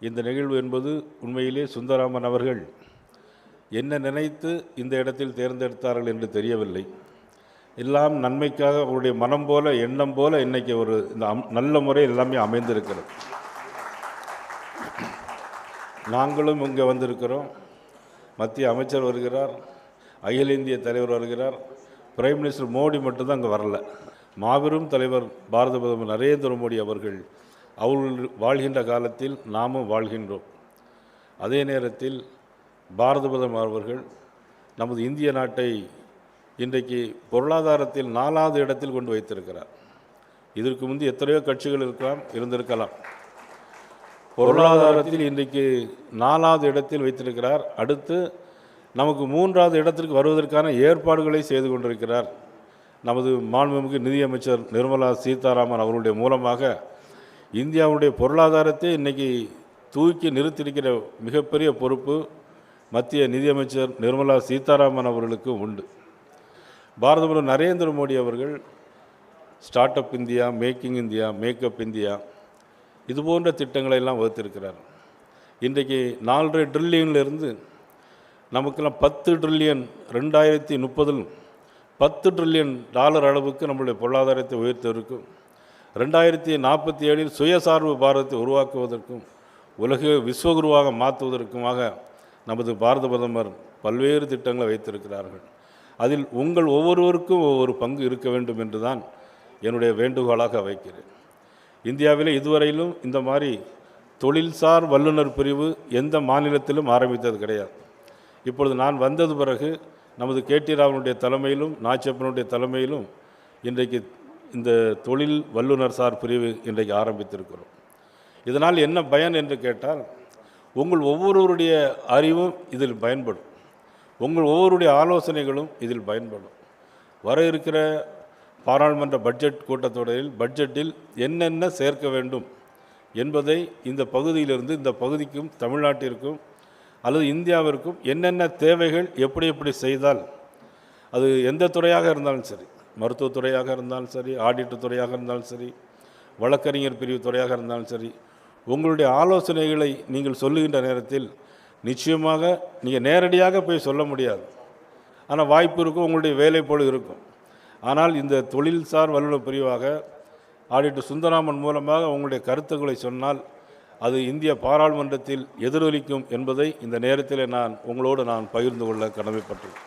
இந்த நிகழ்வு என்பது உண்மையிலே சுந்தராமன் அவர்கள் என்ன நினைத்து இந்த இடத்தில் தேர்ந்தெடுத்தார்கள் என்று தெரியவில்லை. எல்லாம் நன்மைக்காக அவருடைய மனம் போல எண்ணம் போல இன்றைக்கி ஒரு இந்த நல்ல முறை எல்லாமே அமைந்திருக்கிறது. நாங்களும் இங்கே வந்திருக்கிறோம். மத்திய அமைச்சர் வருகிறார், அகில இந்திய தலைவர் வருகிறார், பிரைம் மினிஸ்டர் மோடி மட்டும்தான் அங்கே வரல. மாபெரும் தலைவர் பாரத பிரதமர் நரேந்திர மோடி அவர்கள் அவர்கள் வாழ்கின்ற காலத்தில் நாமும் வாழ்கின்றோம். அதே நேரத்தில் பாரத பிரதமர் அவர்கள் நமது இந்திய நாட்டை இன்றைக்கு பொருளாதாரத்தில் 4வது இடத்தில் கொண்டு வைத்திருக்கிறார். இதற்கு முந்தைய எத்தனையோ கட்சிகள் இருந்திருக்கலாம். பொருளாதாரத்தில் இன்றைக்கு 4வது இடத்தில் வைத்திருக்கிறார். அடுத்து நமக்கு 3வது இடத்திற்கு வருவதற்கான ஏற்பாடுகளை செய்து கொண்டிருக்கிறார். நமது மாண்புமிகு நிதியமைச்சர் நிர்மலா சீதாராமன் அவர்களுடைய மூலமாக இந்தியாவுடைய பொருளாதாரத்தை இன்றைக்கி தூக்கி நிறுத்தியிருக்கிற மிகப்பெரிய பொறுப்பு மத்திய நிதியமைச்சர் நிர்மலா சீதாராமன் அவர்களுக்கு உண்டு. பாரத பிரதமர் நரேந்திர மோடி அவர்கள் start up India, making India, makeup India இதுபோன்ற திட்டங்களை எல்லாம் வகுத்திருக்கிறார். இன்றைக்கு 4.5 ட்ரில்லியன்லேருந்து நமக்கெல்லாம் 10 ட்ரில்லியன் 2030 $10 ட்ரில்லியன் அளவுக்கு நம்மளுடைய பொருளாதாரத்தை உயர்த்திருக்கும். 2047 சுயசார்பு பாரதத்தை உருவாக்குவதற்கும் உலக விஸ்வகுருவாக மாற்றுவதற்குமாக நமது பாரத பிரதமர் பல்வேறு திட்டங்களை வைத்திருக்கிறார்கள். அதில் உங்கள் ஒவ்வொருவருக்கும் ஒவ்வொரு பங்கு இருக்க வேண்டும் என்று தான் என்னுடைய வேண்டுகோளாக வைக்கிறேன். இந்தியாவில் இதுவரையிலும் இந்த மாதிரி தொழில்சார் வல்லுநர் பிரிவு எந்த மாநிலத்திலும் ஆரம்பித்தது கிடையாது. இப்பொழுது நான் வந்தது பிறகு நமது கேடி ராவனுடைய தலைமையிலும் நாச்சப்பனுடைய தலைமையிலும் இன்றைக்கு இந்த தொழில் வல்லுநர் சார் பிரிவு இன்றைக்கு ஆரம்பித்திருக்கிறோம். இதனால் என்ன பயன் என்று கேட்டால், உங்கள் ஒவ்வொருவருடைய அறிவும் இதில் பயன்படும், உங்கள் ஒவ்வொருடைய ஆலோசனைகளும் இதில் பயன்படும். வர இருக்கிற பாராளுமன்ற பட்ஜெட் கூட்டத்தொடரில் பட்ஜெட்டில் என்னென்ன சேர்க்க வேண்டும் என்பதை இந்த பகுதியிலிருந்து இந்த பகுதிக்கும் தமிழ்நாட்டிற்கும் அல்லது இந்தியாவிற்கும் என்னென்ன தேவைகள் எப்படி எப்படி செய்தால், அது எந்த துறையாக இருந்தாலும் சரி, மருத்துவத்துறையாக இருந்தாலும் சரி, ஆடிட்டு துறையாக இருந்தாலும் சரி, வழக்கறிஞர் பிரிவு துறையாக இருந்தாலும் சரி, உங்களுடைய ஆலோசனைகளை நீங்கள் சொல்லுகின்ற நேரத்தில் நிச்சயமாக நீங்கள் நேரடியாக போய் சொல்ல முடியாது. ஆனால் வாய்ப்பு இருக்கும், உங்களுடைய வேலை போல இருக்கும். ஆனால் இந்த தொழில்சார் வல்லுநர் பிரிவாக ஆடிட்டர் சுந்தராமன் மூலமாக உங்களுடைய கருத்துக்களை சொன்னால் அது இந்திய பாராளுமன்றத்தில் எதிரொலிக்கும் என்பதை இந்த நேரத்தில் உங்களோடு நான் பகிர்ந்து கொள்ள கடமைப்பட்டேன்.